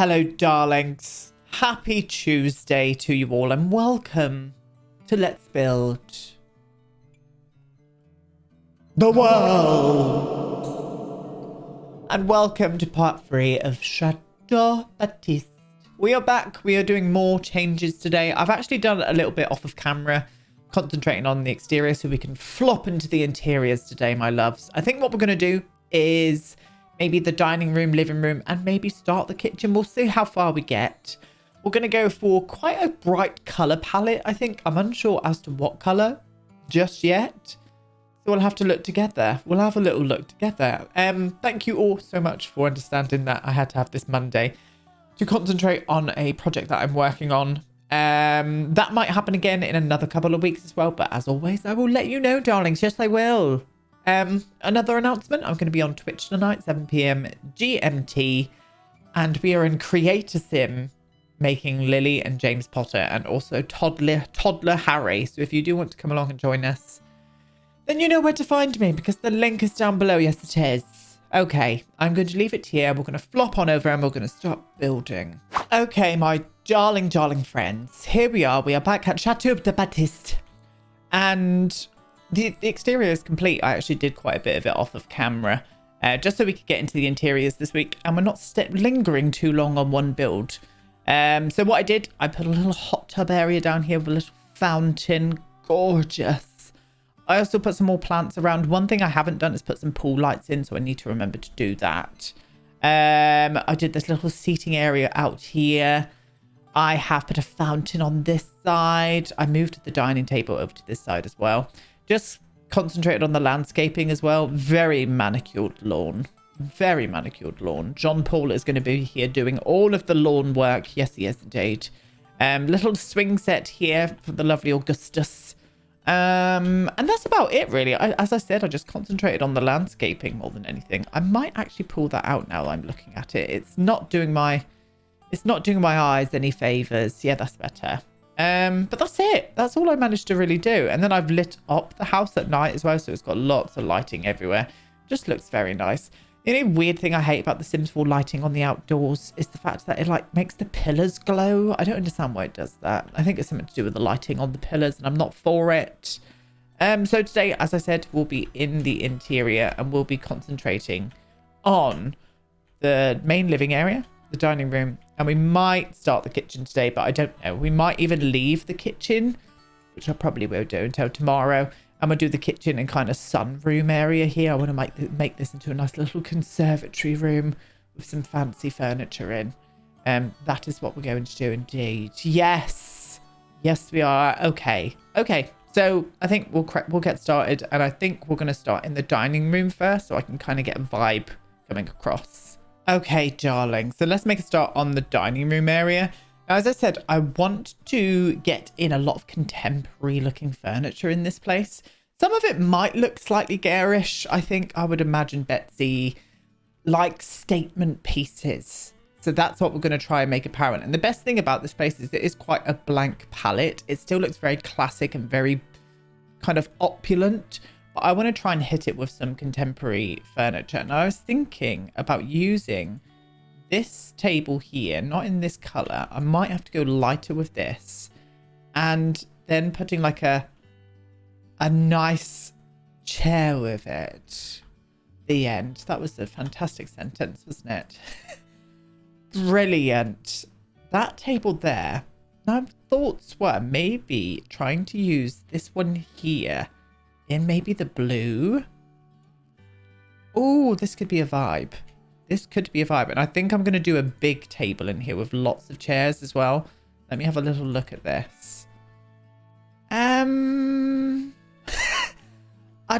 Hello, darlings. Happy Tuesday to you all and welcome to Let's Build the World. And welcome to part 3 of Chateau Batiste. We are back. We are doing more changes today. I've actually done a little bit off of camera, concentrating on the exterior so we can flop into the interiors today, my loves. I think what we're going to do is maybe the dining room, living room, and maybe start the kitchen. We'll see how far we get. We're going to go for quite a bright color palette, I think. I'm unsure as to what color just yet. So we'll have to look together. We'll have a little look together. Thank you all so much for understanding that I had to have this Monday to concentrate on a project that I'm working on. That might happen again in another couple of weeks as well. But as always, I will let you know, darlings. Yes, I will. Another announcement, I'm going to be on Twitch tonight, 7 p.m. GMT, and we are in Creator Sim making Lily and James Potter and also toddler Harry. So if you do want to come along and join us, then you know where to find me because the link is down below. Yes, it is. Okay, I'm going to leave it here. We're going to flop on over and we're going to start building. Okay, my darling friends, here we are. We are back at Chateau de Batiste, and the exterior is complete. I actually did quite a bit of it off of camera, just so we could get into the interiors this week and we're not lingering too long on one build. So what I did, I put a little hot tub area down here with a little fountain. Gorgeous. I also put some more plants around. One thing I haven't done is put some pool lights in, so I need to remember to do that. I did this little seating area out here. I have put a fountain on this side. I moved the dining table over to this side as well. Just concentrated on the landscaping as well. Very manicured lawn. Very manicured lawn. John Paul is going to be here doing all of the lawn work. Yes, he is indeed. Little swing set here for the lovely Augustus. And that's about it, really. As I said, I just concentrated on the landscaping more than anything. I might actually pull that out now that I'm looking at it. It's not doing my eyes any favors. Yeah, that's better. But that's it. That's all I managed to really do. And then I've lit up the house at night as well, so it's got lots of lighting everywhere. Just looks very nice. The only weird thing I hate about the Sims 4 lighting on the outdoors is the fact that it like makes the pillars glow. I don't understand why it does that. I think it's something to do with the lighting on the pillars and I'm not for it. So today, as I said, we'll be in the interior and we'll be concentrating on the main living area, the dining room, and we might start the kitchen today, but I don't know. We might even leave the kitchen, which I probably will do until tomorrow. I'm going to do the kitchen and kind of sunroom area here. I want to make this into a nice little conservatory room with some fancy furniture in. That is what we're going to do indeed. Yes. Yes, we are. Okay. Okay. So I think we'll get started, and I think we're going to start in the dining room first so I can kind of get a vibe coming across. Okay, darling. So let's make a start on the dining room area. Now, as I said, I want to get in a lot of contemporary looking furniture in this place. Some of it might look slightly garish. I think I would imagine Betsy likes statement pieces. So that's what we're going to try and make apparent. And the best thing about this place is it is quite a blank palette. It still looks very classic and very kind of opulent. But I want to try and hit it with some contemporary furniture. And I was thinking about using this table here, not in this color. I might have to go lighter with this and then putting like a nice chair with it. The end. That was a fantastic sentence, wasn't it? Brilliant. That table there. My thoughts were maybe trying to use this one here in maybe the blue. Oh, this could be a vibe. This could be a vibe. And I think I'm going to do a big table in here with lots of chairs as well. Let me have a little look at this. I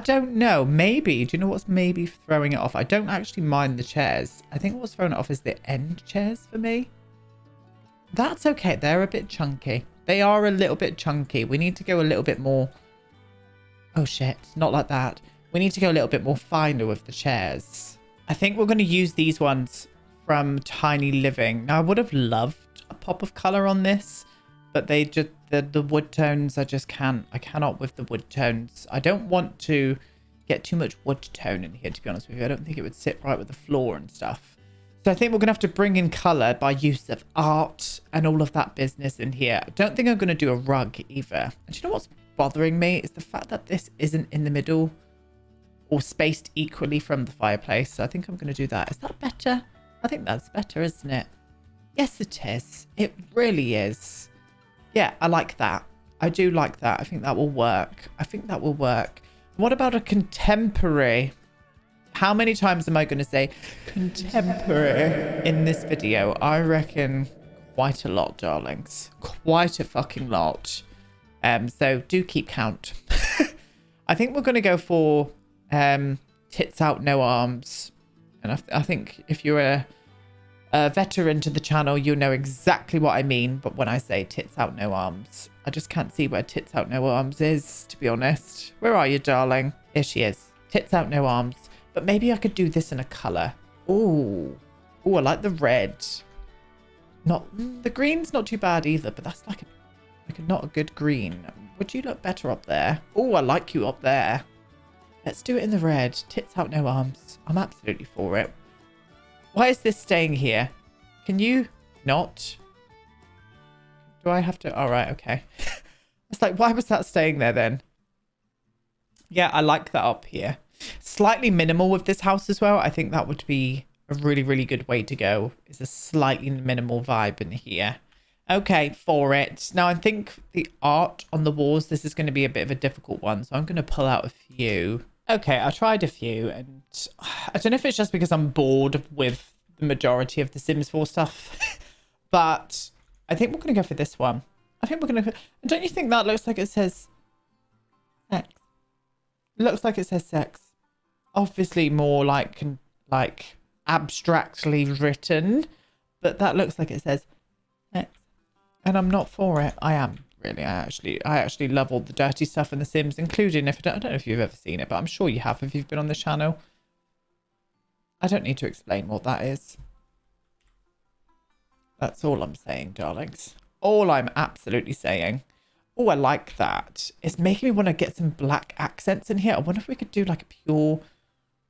don't know. Maybe. Do you know what's maybe throwing it off? I don't actually mind the chairs. I think what's throwing it off is the end chairs for me. That's okay. They're a bit chunky. They are a little bit chunky. We need to go a little bit more. Oh, shit. Not like that. We need to go a little bit more finer with the chairs. I think we're going to use these ones from Tiny Living. Now, I would have loved a pop of color on this, but they just, the wood tones, I just can't. I cannot with the wood tones. I don't want to get too much wood tone in here, to be honest with you. I don't think it would sit right with the floor and stuff. So I think we're going to have to bring in colour by use of art and all of that business in here. I don't think I'm going to do a rug either. And do you know what's bothering me? Is the fact that this isn't in the middle or spaced equally from the fireplace. So I think I'm going to do that. Is that better? I think that's better, isn't it? Yes, it is. It really is. Yeah, I like that. I do like that. I think that will work. I think that will work. What about a contemporary? How many times am I going to say contemporary in this video? I reckon quite a lot, darlings. Quite a fucking lot. So do keep count. I think we're going to go for tits out, no arms. And I think if you're a veteran to the channel, you'll know exactly what I mean. But when I say tits out, no arms, I just can't see where tits out, no arms is, to be honest. Where are you, darling? Here she is. Tits out, no arms. But maybe I could do this in a colour. Ooh. Ooh, I like the red. Not the green's not too bad either, but that's like not a good green. Would you look better up there? Ooh, I like you up there. Let's do it in the red. Tits out, no arms. I'm absolutely for it. Why is this staying here? Can you not? Do I have to? All right, okay. It's like, why was that staying there then? Yeah, I like that up here. Slightly minimal with this house as well. I think that would be a really, really good way to go. Is a slightly minimal vibe in here. Okay, for it. Now, I think the art on the walls, this is going to be a bit of a difficult one. So I'm going to pull out a few. Okay, I tried a few. And I don't know if it's just because I'm bored with the majority of the Sims 4 stuff. But I think we're going to go for this one. I think we're going to... Don't you think that looks like it says sex? It looks like it says sex. Obviously more like abstractly written, but that looks like it says sex. And I'm not for it. I am really. I actually love all the dirty stuff in The Sims, including I don't know if you've ever seen it, but I'm sure you have if you've been on the channel. I don't need to explain what that is. That's all I'm saying, darlings. All I'm absolutely saying. Oh, I like that. It's making me want to get some black accents in here. I wonder if we could do like a pure...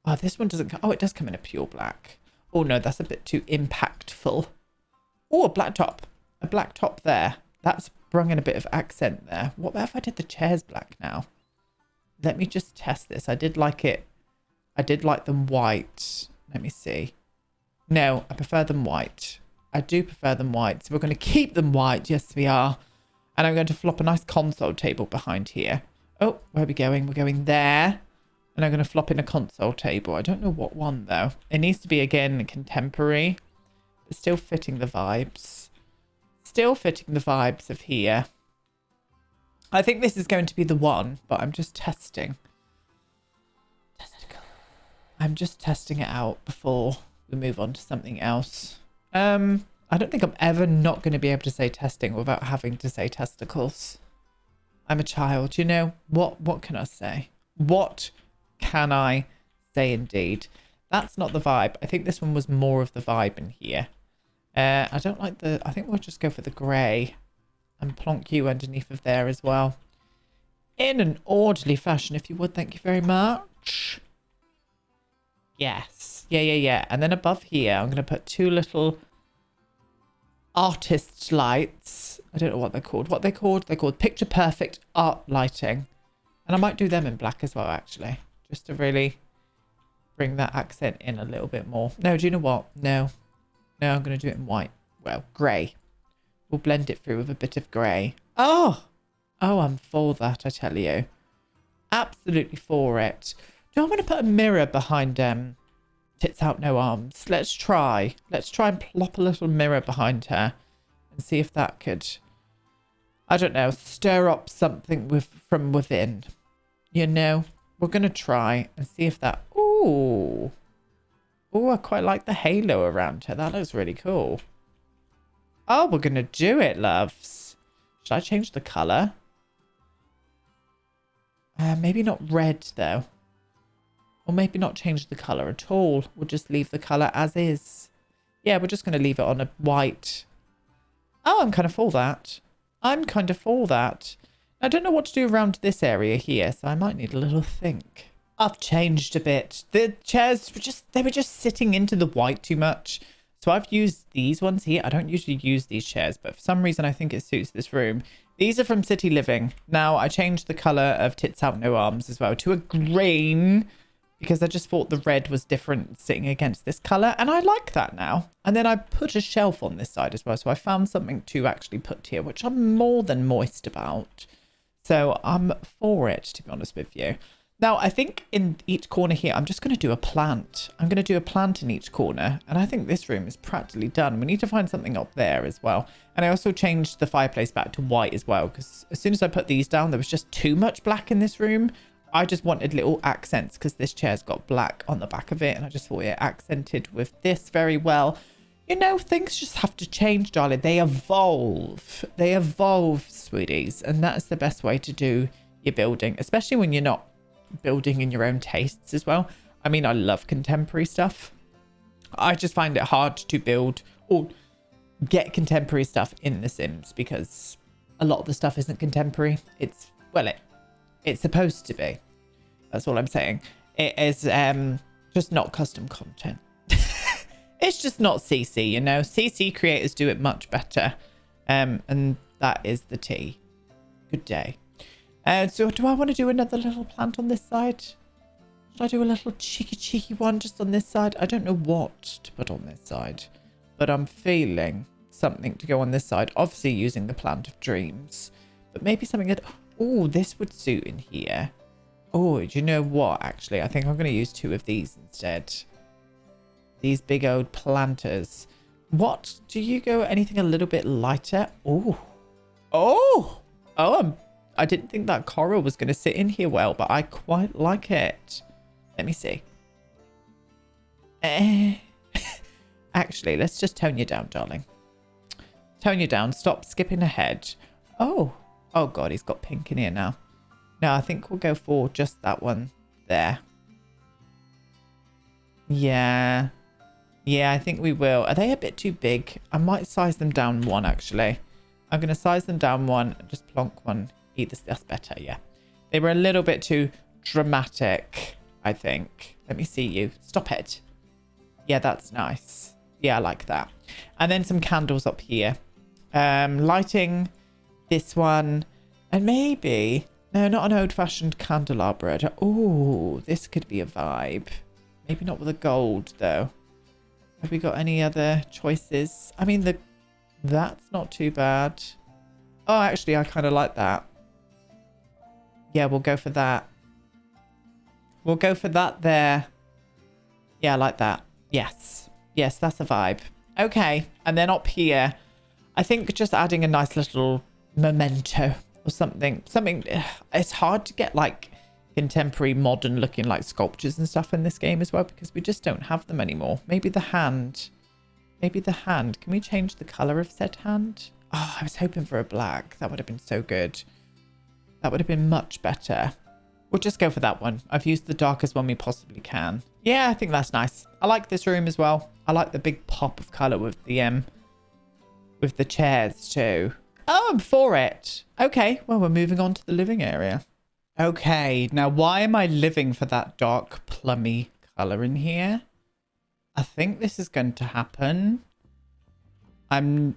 Oh, this one doesn't... Oh, it does come in a pure black. Oh, no, that's a bit too impactful. Oh, a black top. A black top there. That's brought in a bit of accent there. What about if I did the chairs black now? Let me just test this. I did like it. I did like them white. Let me see. No, I prefer them white. I do prefer them white. So we're going to keep them white. Yes, we are. And I'm going to flop a nice console table behind here. Oh, where are we going? We're going there. And I'm going to flop in a console table. I don't know what one, though. It needs to be, again, contemporary. But still fitting the vibes. Still fitting the vibes of here. I think this is going to be the one, but I'm just testing. I'm just testing it out before we move on to something else. I don't think I'm ever not going to be able to say testing without having to say testicles. I'm a child, you know. What can I say? What can I say indeed? That's not the vibe. I think this one was more of the vibe in here. I don't like the... I think we'll just go for the grey and plonk you underneath of there as well. In an orderly fashion, if you would. Thank you very much. Yes. Yeah. And then above here, I'm going to put two little... artist lights. I don't know what they're called. What they're called? They're called picture perfect art lighting. And I might do them in black as well, actually. Just to really bring that accent in a little bit more. No, do you know what? No, I'm going to do it in white. Well, grey. We'll blend it through with a bit of grey. Oh, I'm for that, I tell you. Absolutely for it. Do I want to put a mirror behind tits out, no arms? Let's try and plop a little mirror behind her and see if that could, I don't know, stir up something from within. You know, we're going to try and see if that... Ooh, I quite like the halo around her. That looks really cool. Oh, we're going to do it, loves. Should I change the colour? Maybe not red, though. Or maybe not change the colour at all. We'll just leave the colour as is. Yeah, we're just going to leave it on a white. Oh, I'm kind of for that. I don't know what to do around this area here, so I might need a little think. I've changed a bit. The chairs were just sitting into the white too much. So I've used these ones here. I don't usually use these chairs, but for some reason I think it suits this room. These are from City Living. Now I changed the color of Tits Out No Arms as well to a green, because I just thought the red was different sitting against this color, and I like that now. And then I put a shelf on this side as well, so I found something to actually put here, which I'm more than moist about. So I'm for it, to be honest with you. Now, I think in each corner here, I'm just going to do a plant. I'm going to do a plant in each corner, and I think this room is practically done. We need to find something up there as well. And I also changed the fireplace back to white as well, because as soon as I put these down, there was just too much black in this room. I just wanted little accents because this chair's got black on the back of it, and I just thought it accented with this very well. You know, things just have to change, darling. They evolve. They evolve, sweeties, and that is the best way to do your building, especially when you're not building in your own tastes as well. I mean, I love contemporary stuff. I just find it hard to build or get contemporary stuff in The Sims because a lot of the stuff isn't contemporary. It's, well, it's supposed to be. That's all I'm saying. It is just not custom content. It's just not CC, you know. CC creators do it much better. And that is the tea. Good day. So do I want to do another little plant on this side? Should I do a little cheeky one just on this side? I don't know what to put on this side, but I'm feeling something to go on this side. Obviously using the plant of dreams, but maybe something that... Oh, this would suit in here. Oh, do you know what? Actually, I think I'm going to use 2 of these instead. These big old planters. What? Do you go anything a little bit lighter? Oh. Oh. Oh, I didn't think that coral was going to sit in here well, but I quite like it. Let me see. Actually, let's just tone you down, darling. Tone you down. Stop skipping ahead. Oh. Oh, God, he's got pink in here now. No, I think we'll go for just that one there. Yeah. Yeah, I think we will. Are they a bit too big? I might size them down 1, actually. I'm going to size them down 1 and just plonk 1. Either. That's better, yeah. They were a little bit too dramatic, I think. Let me see you. Stop it. Yeah, that's nice. Yeah, I like that. And then some candles up here. Lighting... This one, and maybe, no, not an old-fashioned candelabra. Oh, this could be a vibe. Maybe not with a gold, though. Have we got any other choices? I mean, that's not too bad. Oh, actually, I kind of like that. Yeah, we'll go for that. We'll go for that there. Yeah, I like that. Yes. Yes, that's a vibe. Okay, and then up here, I think just adding a nice little... memento or something. It's hard to get like contemporary modern looking like sculptures and stuff in this game as well, because we just don't have them anymore. Maybe the hand. Can we change the color of said hand? Oh, I was hoping for a black. That would have been so good. That would have been much better. We'll just go for that one. I've used the darkest one we possibly can. Yeah, I think that's nice. I like this room as well. I like the big pop of color with the chairs too. Oh, I'm for it. Okay, well, we're moving on to the living area. Okay, now why am I living for that dark plummy color in here? I think this is going to happen. I'm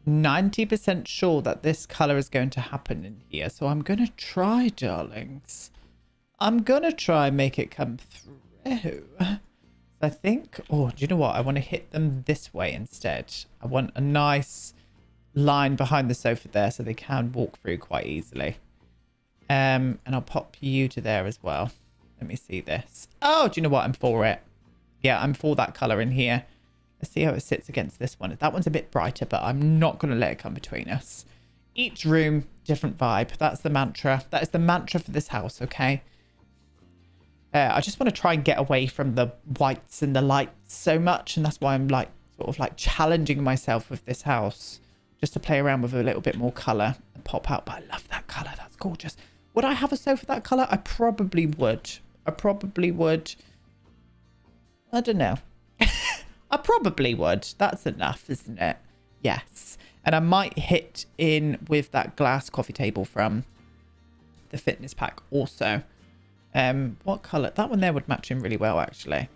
90% sure that this color is going to happen in here. So I'm going to try, darlings. I'm going to try and make it come through. I think, oh, do you know what? I want to hit them this way instead. I want a nice... line behind the sofa there so they can walk through quite easily. And I'll pop you to there as well. Let me see this. Oh, do you know what? I'm for it. Yeah, I'm for that color in here. Let's see how it sits against this one. That one's a bit brighter, but I'm not going to let it come between us. Each room, different vibe. That's the mantra. That is the mantra for this house, okay? I just want to try and get away from the whites and the lights so much, and that's why I'm like sort of like challenging myself with this house. Just to play around with a little bit more colour and pop out. But I love that colour. That's gorgeous. Would I have a sofa that colour? I probably would. I don't know. I probably would. That's enough, isn't it? Yes. And I might hit in with that glass coffee table from the fitness pack also. What colour? That one there would match in really well, actually.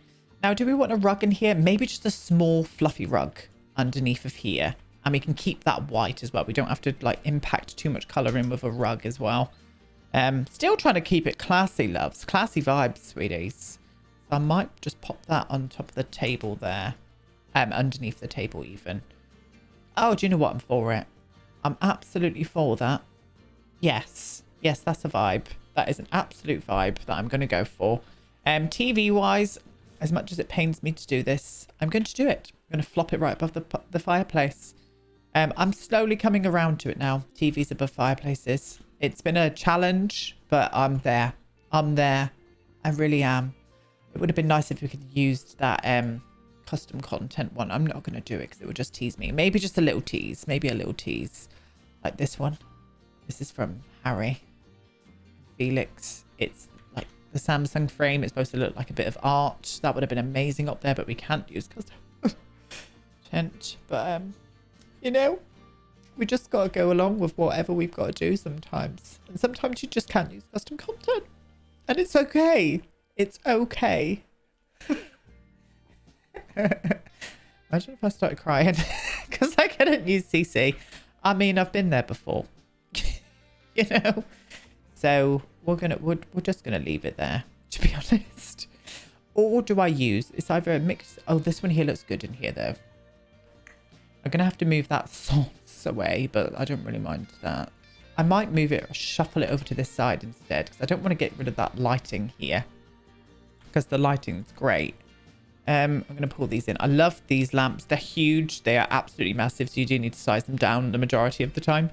Now, do we want a rug in here? Maybe just a small fluffy rug underneath of here. And we can keep that white as well. We don't have to like impact too much colour in with a rug as well. Still trying to keep it classy, loves. Classy vibes, sweeties. So I might just pop that on top of the table there. Underneath the table even. Oh, do you know what? I'm for it. I'm absolutely for that. Yes. Yes, that's a vibe. That is an absolute vibe that I'm going to go for. TV-wise, as much as it pains me to do this, I'm going to do it. I'm going to flop it right above the fireplace. I'm slowly coming around to it now. TVs above fireplaces. It's been a challenge, but I'm there. I'm there. I really am. It would have been nice if we could use that custom content one. I'm not going to do it because it would just tease me. Maybe just a little tease. Maybe a little tease. Like this one. This is from Harry. Felix. It's like the Samsung frame. It's supposed to look like a bit of art. That would have been amazing up there, but we can't use custom content. But, you know, we just got to go along with whatever we've got to do sometimes. And sometimes you just can't use custom content. And it's okay. It's okay. Imagine if I started crying because I couldn't use CC. I mean, I've been there before. You know? So we're just gonna leave it there, to be honest. Or do I use, it's either a mix. Oh, this one here looks good in here though. I'm gonna have to move that sauce away, but I don't really mind that. I might move it, shuffle it over to this side instead, because I don't want to get rid of that lighting here, because the lighting's great. I'm going to pull these in. I love these lamps. They're huge. They are absolutely massive, so you do need to size them down the majority of the time.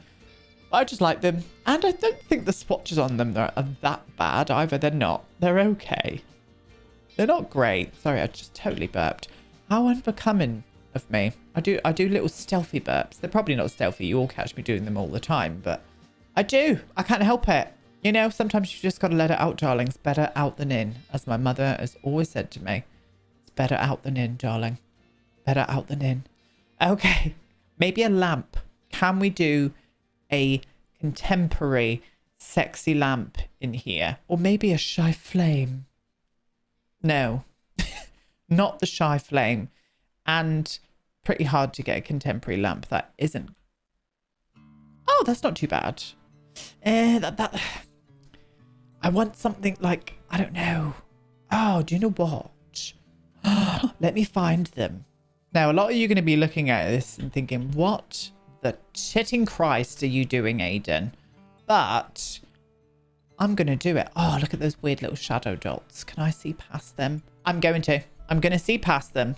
But I just like them. And I don't think the swatches on them are that bad either. They're not. They're okay. They're not great. Sorry, I just totally burped. How unbecoming of me. I do little stealthy burps. They're probably not stealthy. You all catch me doing them all the time, but I do. I can't help it. You know, sometimes you just got to let it out, darlings. Better out than in, as my mother has always said to me. Better out than in, darling. Better out than in. Okay. Maybe a lamp. Can we do a contemporary sexy lamp in here? Or maybe a shy flame? No. Not the shy flame. And pretty hard to get a contemporary lamp that isn't. Oh, that's not too bad. I want something like, I don't know. Oh, do you know what? Let me find them. Now, a lot of you are going to be looking at this and thinking, what the shitting Christ are you doing, Aiden? But I'm going to do it. Oh, look at those weird little shadow dots. Can I see past them? I'm going to see past them.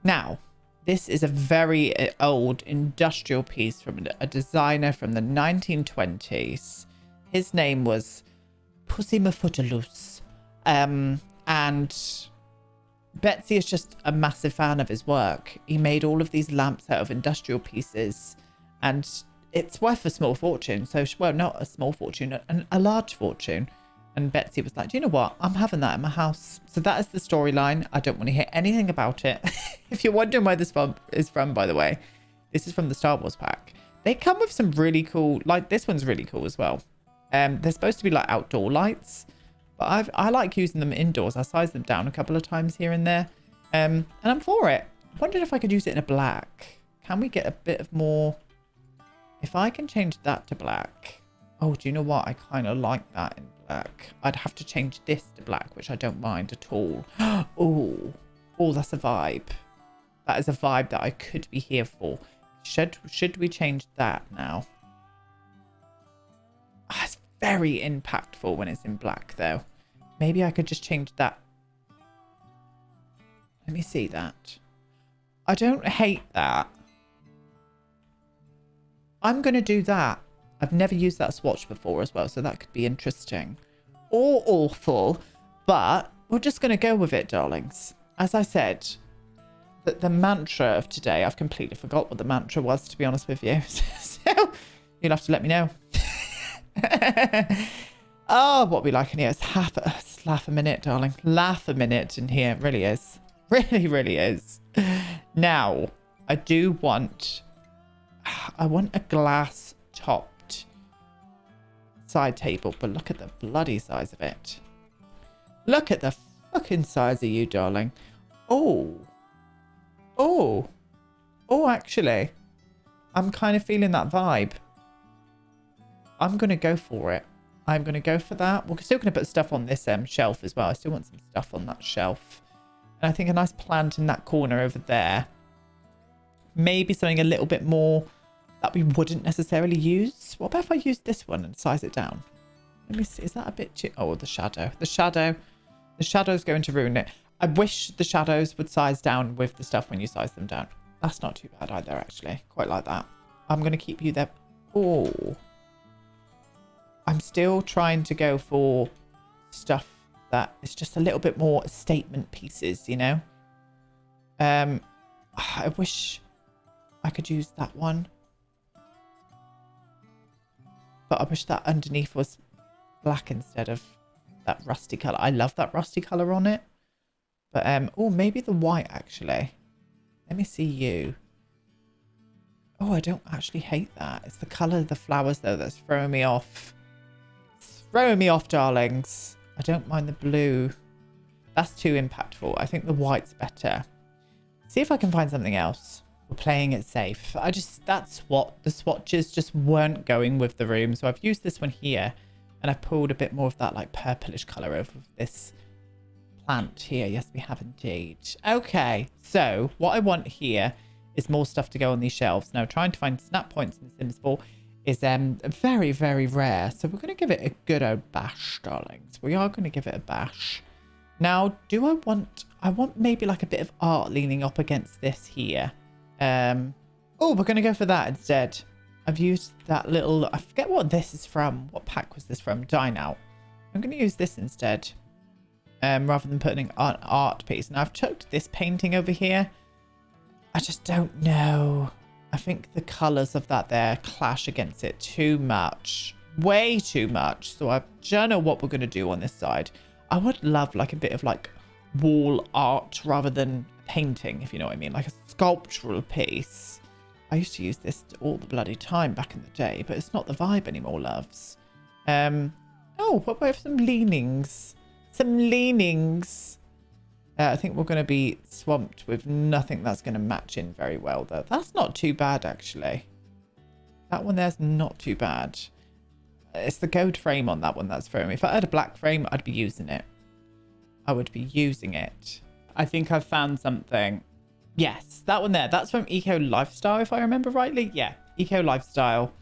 Now, this is a very old industrial piece from a designer from the 1920s. His name was Pussy Mafutaloose. And Betsy is just a massive fan of his work. He made all of these lamps out of industrial pieces, and it's worth a small fortune. So, well, not a small fortune, a large fortune. And Betsy was like, do you know what? I'm having that in my house. So that is the storyline. I don't want to hear anything about it. If you're wondering where this is from, by the way, this is from the Star Wars pack. They come with some really cool, like this one's really cool as well. They're supposed to be like outdoor lights. But I like using them indoors. I size them down a couple of times here and there. And I'm for it. I wondered if I could use it in a black. Can we get a bit of more? If I can change that to black. Oh, do you know what? I kind of like that in black. I'd have to change this to black, which I don't mind at all. Oh, that's a vibe. That is a vibe that I could be here for. Should we change that now? It's very impactful when it's in black, though. Maybe I could just change that. Let me see that. I don't hate that. I'm going to do that. I've never used that swatch before as well, so that could be interesting. Or awful, but we're just going to go with it, darlings. As I said, the mantra of today, I've completely forgot what the mantra was, to be honest with you. So you'll have to let me know. Oh, what we like in here is laugh a minute, darling. Laugh a minute in here. It really is. Really, really is. Now, I want a glass topped side table, but look at the bloody size of it. Look at the fucking size of you, darling. Oh. Oh. Oh, actually. I'm kind of feeling that vibe. I'm going to go for it. I'm going to go for that. We're still going to put stuff on this shelf as well. I still want some stuff on that shelf. And I think a nice plant in that corner over there. Maybe something a little bit more that we wouldn't necessarily use. What about if I use this one and size it down? Let me see. Is that a bit too... Oh, the shadow. The shadow's going to ruin it. I wish the shadows would size down with the stuff when you size them down. That's not too bad either, actually. Quite like that. I'm going to keep you there. Oh. I'm still trying to go for stuff that is just a little bit more statement pieces, you know? I wish I could use that one. But I wish that underneath was black instead of that rusty colour. I love that rusty colour on it. But, oh, maybe the white, actually. Let me see you. Oh, I don't actually hate that. It's the colour of the flowers, though, that's throwing me off. It's throwing me off, darlings. I don't mind the blue. That's too impactful. I think the white's better. See if I can find something else. We're playing it safe. That's what the swatches just weren't going with the room. So I've used this one here. And I've pulled a bit more of that, like, purplish colour over this plant here. Yes, we have indeed. Okay, so what I want here is more stuff to go on these shelves. Now, trying to find snap points in The Sims 4 is very, very rare. So we're going to give it a good old bash, darlings. We are going to give it a bash. Now, I want maybe like a bit of art leaning up against this here. Oh, we're going to go for that instead. I've used that little, I forget what this is from. What pack was this from? Dine Out. I'm going to use this instead. Rather than putting an art piece. Now I've chucked this painting over here. I just don't know. I think the colours of that there clash against it too much. Way too much. So I don't know what we're going to do on this side. I would love like a bit of like wall art rather than painting, if you know what I mean. Like a sculptural piece. I used to use this all the bloody time back in the day, but it's not the vibe anymore, loves. Oh, what about some leanings? Some leanings. I think we're going to be swamped with nothing that's going to match in very well, though. That's not too bad, actually. That one there's not too bad. It's the gold frame on that one that's throwing me. If I had a black frame, I'd be using it. I would be using it. I think I've found something. Yes, that one there. That's from Eco Lifestyle, if I remember rightly. Yeah, Eco Lifestyle.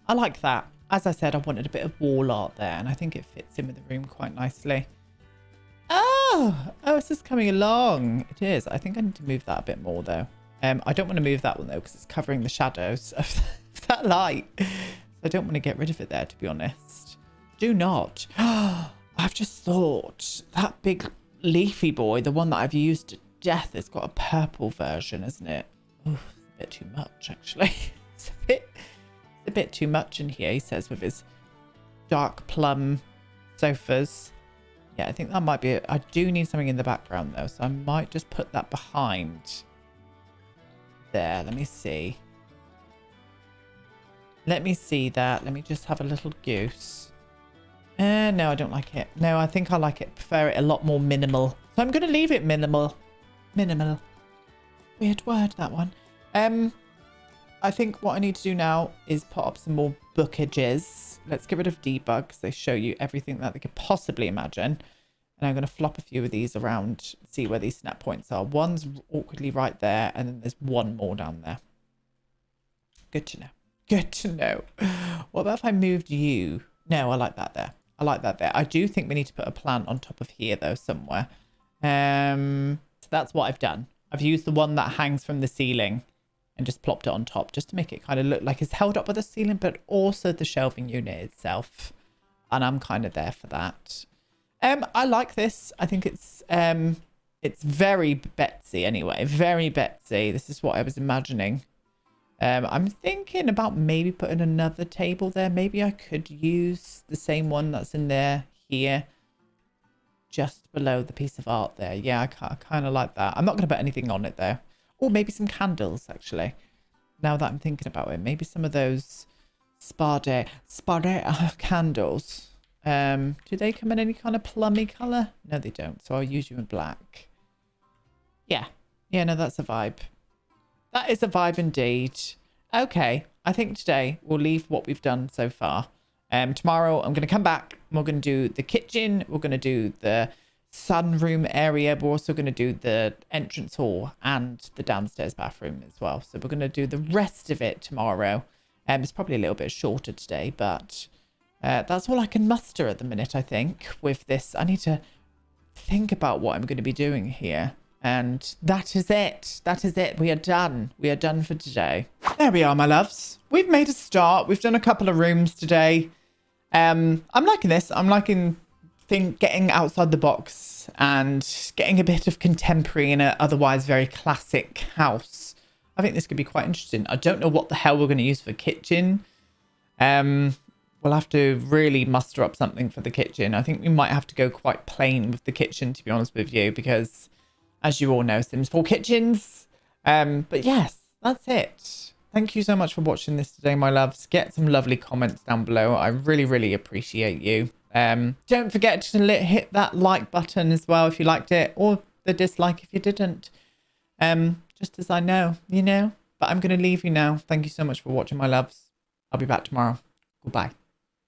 I like that. As I said, I wanted a bit of wall art there, and I think it fits in with the room quite nicely. Oh, it's just coming along. It is. I think I need to move that a bit more, though. I don't want to move that one, though, because it's covering the shadows of that light. So I don't want to get rid of it there, to be honest. Do not. I've just thought that big leafy boy, the one that I've used to death, has got a purple version, isn't it? Oh, it's a bit too much, actually. It's a bit too much in here, he says, with his dark plum sofas. Yeah, I think that might be it. I do need something in the background, though, so I might just put that behind there. Let me see. Let me see that. Let me just have a little goose. No, I don't like it. No, I think I like it. Prefer it a lot more minimal. So I'm going to leave it minimal. Minimal. Weird word, that one. I think what I need to do now is put up some more bookages. Let's get rid of debug because they show you everything that they could possibly imagine. And I'm going to flop a few of these around, see where these snap points are. One's awkwardly right there, and then there's one more down there. Good to know. Good to know. What about if I moved you? No, I like that there. I like that there. I do think we need to put a plant on top of here, though, somewhere. So that's what I've done. I've used the one that hangs from the ceiling and just plopped it on top just to make it kind of look like it's held up by the ceiling, but also the shelving unit itself. And I'm kind of there for that. I like this. I think it's very Betsy anyway. Very Betsy. This is what I was imagining. I'm thinking about maybe putting another table there. Maybe I could use the same one that's in there here. Just below the piece of art there. Yeah, I kind of like that. I'm not going to put anything on it though. Or maybe some candles, actually. Now that I'm thinking about it. Maybe some of those spa day candles. Do they come in any kind of plummy colour? No, they don't. So I'll use you in black. Yeah. Yeah, no, that's a vibe. That is a vibe indeed. Okay. I think today we'll leave what we've done so far. Tomorrow I'm going to come back. We're going to do the kitchen. We're going to do the sunroom area. We're also going to do the entrance hall and the downstairs bathroom as well. So we're going to do the rest of it tomorrow. It's probably a little bit shorter today, but that's all I can muster at the minute, I think, with this. I need to think about what I'm going to be doing here. And that is it. That is it. We are done. We are done for today. There we are, my loves. We've made a start. We've done a couple of rooms today. I'm liking this. I'm liking getting outside the box and getting a bit of contemporary in an otherwise very classic house. I think this could be quite interesting. I don't know what the hell we're going to use for kitchen. We'll have to really muster up something for the kitchen. I think we might have to go quite plain with the kitchen, to be honest with you, because as you all know, Sims 4 kitchens. But yes, that's it. Thank you so much for watching this today, my loves. Get some lovely comments down below. I really, really appreciate you. Don't forget to hit that like button as well if you liked it, or the dislike if you didn't. Just as I know, you know. But I'm going to leave you now. Thank you so much for watching, my loves. I'll be back tomorrow. Goodbye.